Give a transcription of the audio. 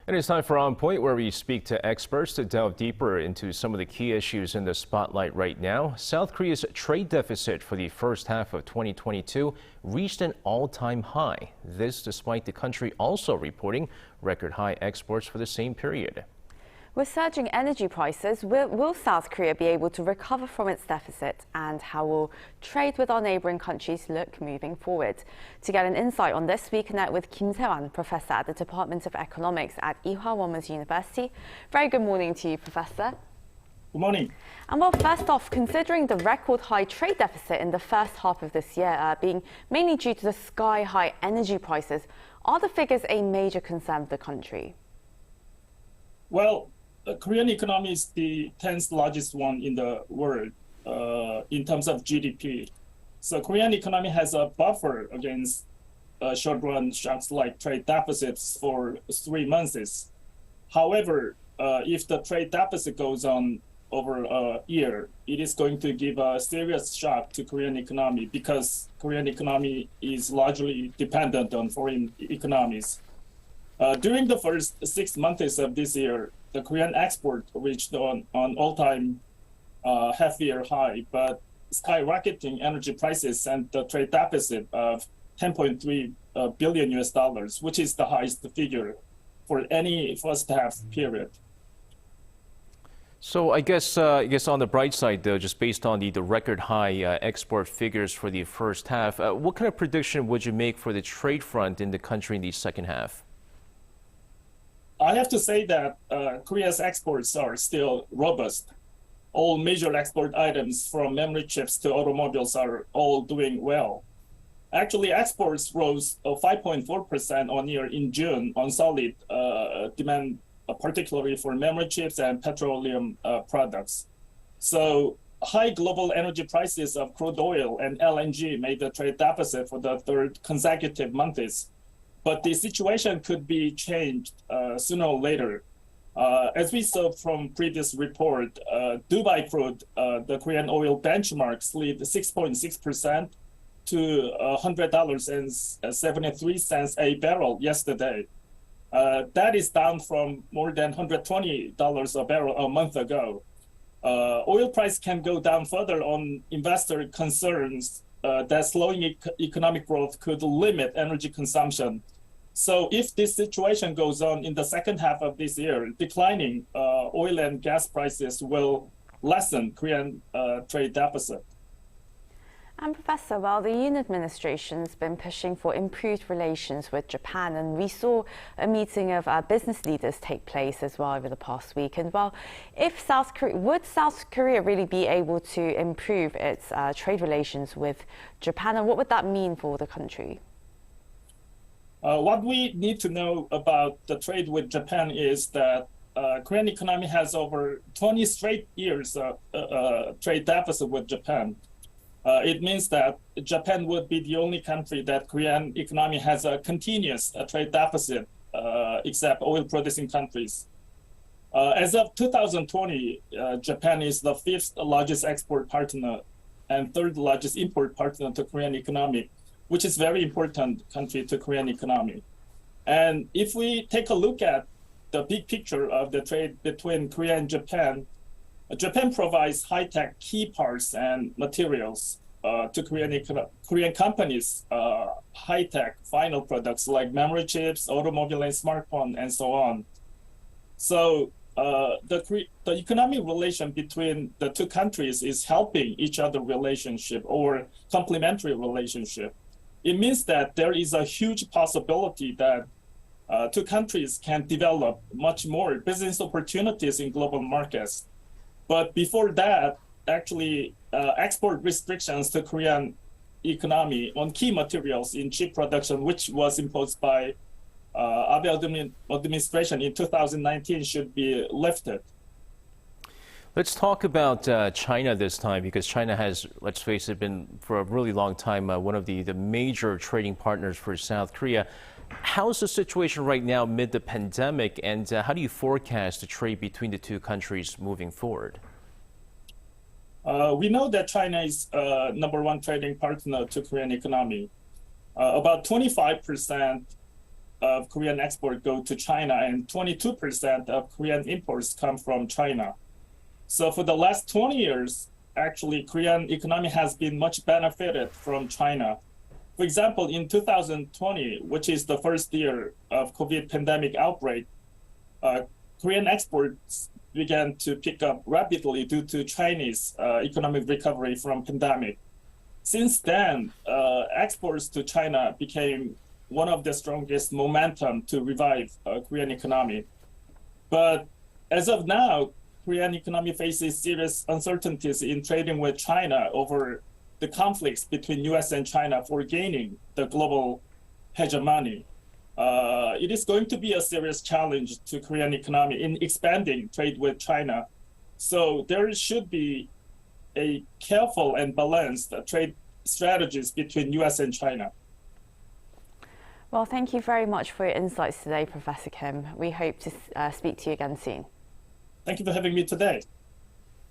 And it's time for On Point, where we speak to experts to delve deeper into some of the key issues in the spotlight right now. South Korea's trade deficit for the first half of 2022 reached an all-time high. This despite the country also reporting record high exports for the same period. With surging energy prices, will South Korea be able to recover from its deficit? And how will trade with our neighbouring countries look moving forward? To get an insight on this, we connect with Kim Sei-wan, Professor at the Department of Economics at Ewha Womans University. Very good morning to you, Professor. Good morning. And well, first off, considering the record high trade deficit in the first half of this year being mainly due to the sky-high energy prices, are the figures a major concern for the country? Well, the Korean economy is the 10th largest one in the world in terms of GDP. So Korean economy has a buffer against short-run shocks like trade deficits for 3 months. However, if the trade deficit goes on over a year, it is going to give a serious shock to Korean economy because Korean economy is largely dependent on foreign economies. During the first 6 months of this year, the Korean export reached an all-time half-year high, but skyrocketing energy prices and the trade deficit of 10.3 billion US dollars, which is the highest figure for any first half period. So I guess on the bright side, though, just based on the record high export figures for the first half, what kind of prediction would you make for the trade front in the country in the second half? I have to say that Korea's exports are still robust. All major export items from memory chips to automobiles are all doing well. Actually, exports rose 5.4% on year in June on solid demand, particularly for memory chips and petroleum products. So high global energy prices of crude oil and LNG made the trade deficit for the third consecutive months. But the situation could be changed sooner or later. As we saw from previous report, Dubai crude, the Korean oil benchmark, slid 6.6% to $100.73 a barrel yesterday. That is down from more than $120 a barrel a month ago. Oil price can go down further on investor concerns that slowing economic growth could limit energy consumption. So if this situation goes on in the second half of this year, declining oil and gas prices will lessen Korean trade deficit. And Professor, well, the Yoon administration's been pushing for improved relations with Japan, and we saw a meeting of business leaders take place as well over the past week. And well, would South Korea really be able to improve its trade relations with Japan, and what would that mean for the country? What we need to know about the trade with Japan is that Korean economy has over 20 straight years of trade deficit with Japan. It means that Japan would be the only country that Korean economy has a continuous trade deficit, except oil-producing countries. As of 2020, Japan is the 5th largest export partner and 3rd largest import partner to Korean economy, which is very important country to Korean economy. And if we take a look at the big picture of the trade between Korea and Japan, Japan provides high-tech key parts and materials to Korean companies, high-tech final products like memory chips, automobile and smartphone, and so on. So the economic relation between the two countries is helping each other relationship or complementary relationship. It means that there is a huge possibility that two countries can develop much more business opportunities in global markets. But before that, actually, export restrictions to Korean economy on key materials in chip production, which was imposed by Abe administration in 2019, should be lifted. Let's talk about China this time, because China has, let's face it, been for a really long time one of the major trading partners for South Korea. How's the situation right now amid the pandemic, and how do you forecast the trade between the two countries moving forward? We know that China is #1 trading partner to Korean economy. About 25% of Korean export go to China, and 22% of Korean imports come from China. So for the last 20 years, actually, Korean economy has been much benefited from China. For example, in 2020, which is the first year of COVID pandemic outbreak, Korean exports began to pick up rapidly due to Chinese economic recovery from pandemic. Since then, exports to China became one of the strongest momentum to revive Korean economy. But as of now, Korean economy faces serious uncertainties in trading with China over the conflicts between US and China for gaining the global hegemony. It is going to be a serious challenge to Korean economy in expanding trade with China. So there should be a careful and balanced trade strategies between US and China. Well, thank you very much for your insights today, Professor Kim. We hope to speak to you again soon. Thank you for having me today.